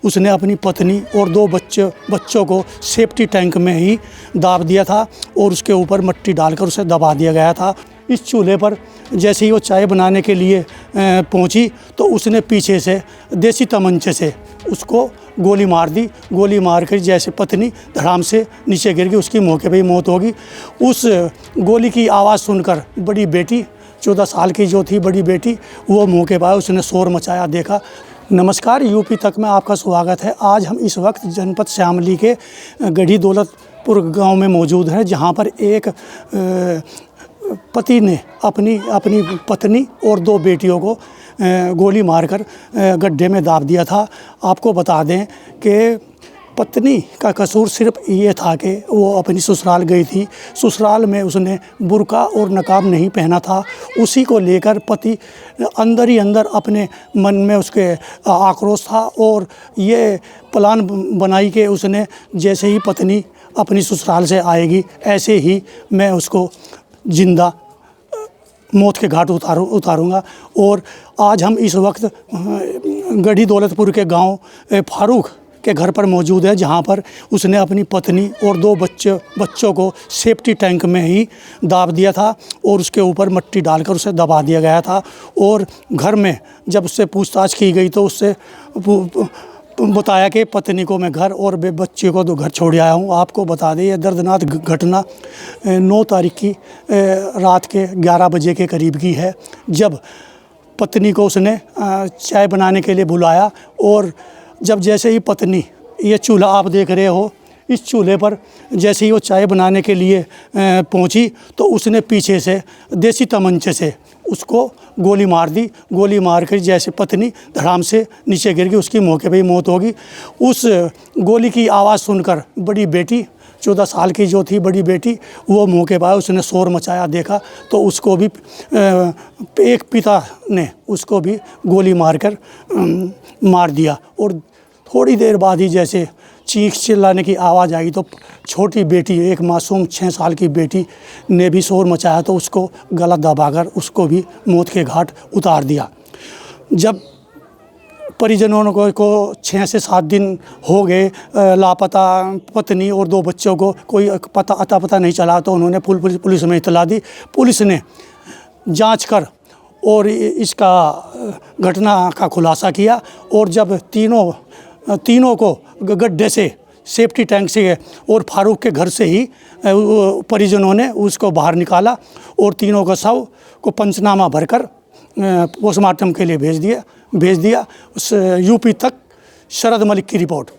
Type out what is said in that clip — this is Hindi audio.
उसने अपनी पत्नी और 2 बच्चों को सेफ्टी टैंक में ही दाब दिया था और उसके ऊपर मिट्टी डालकर उसे दबा दिया गया था। इस चूल्हे पर जैसे ही वो चाय बनाने के लिए पहुंची तो उसने पीछे से देसी तमंचे से उसको गोली मार दी। गोली मार कर जैसे पत्नी धड़ाम से नीचे गिर गई, उसकी मौके पे ही मौत होगी। उस गोली की आवाज़ सुनकर बड़ी बेटी 14 साल की जो थी बड़ी बेटी, वो मौके पर उसने शोर मचाया, देखा। नमस्कार, यूपी तक में आपका स्वागत है। आज हम इस वक्त जनपद शामली के गढ़ी दौलतपुर गांव में मौजूद हैं, जहां पर एक पति ने अपनी पत्नी और 2 बेटियों को गोली मारकर गड्ढे में दाब दिया था। आपको बता दें कि पत्नी का कसूर सिर्फ ये था कि वो अपनी ससुराल गई थी। ससुराल में उसने बुर्का और नकाब नहीं पहना था। उसी को लेकर पति अंदर ही अंदर अपने मन में उसके आक्रोश था और ये प्लान बनाई कि उसने जैसे ही पत्नी अपनी ससुराल से आएगी ऐसे ही मैं उसको जिंदा मौत के घाट उतारूंगा। और आज हम इस वक्त गढ़ी दौलतपुर के गांव फारूक के घर पर मौजूद है, जहां पर उसने अपनी पत्नी और 2 बच्चों को सेफ्टी टैंक में ही दाब दिया था और उसके ऊपर मिट्टी डालकर उसे दबा दिया गया था। और घर में जब उससे पूछताछ की गई तो उससे बताया कि पत्नी को मैं घर और बच्चे को 2 घर छोड़ आया हूँ। आपको बता दें ये दर्दनाक घटना 9 तारीख की रात के 11 बजे के करीब की है, जब पत्नी को उसने चाय बनाने के लिए बुलाया। और जब जैसे ही पत्नी, ये चूल्हा आप देख रहे हो, इस चूल्हे पर जैसे ही वो चाय बनाने के लिए पहुंची तो उसने पीछे से देसी तमंचे से उसको गोली मार दी। गोली मार कर जैसे पत्नी धड़ाम से नीचे गिर गई, उसकी मौके पे ही मौत होगी। उस गोली की आवाज़ सुनकर बड़ी बेटी 14 साल की जो थी बड़ी बेटी, वो मौके पर उसने शोर मचाया, देखा तो उसको भी एक पिता ने उसको भी गोली मारकर मार दिया। और थोड़ी देर बाद ही जैसे चीख चिल्लाने की आवाज़ आई तो छोटी बेटी, एक मासूम 6 साल की बेटी ने भी शोर मचाया तो उसको गला दबाकर उसको भी मौत के घाट उतार दिया। जब परिजनों को 6 से 7 दिन हो गए लापता पत्नी और 2 बच्चों को कोई अता पता नहीं चला, तो उन्होंने पुलिस में इतला दी। पुलिस ने जांच कर और इसका घटना का खुलासा किया। और जब तीनों को गड्ढे से, सेफ्टी टैंक से और फारूक के घर से ही परिजनों ने उसको बाहर निकाला और तीनों का शव को पंचनामा भरकर पोस्टमार्टम के लिए भेज दिया। यूपी तक शरद मलिक की रिपोर्ट।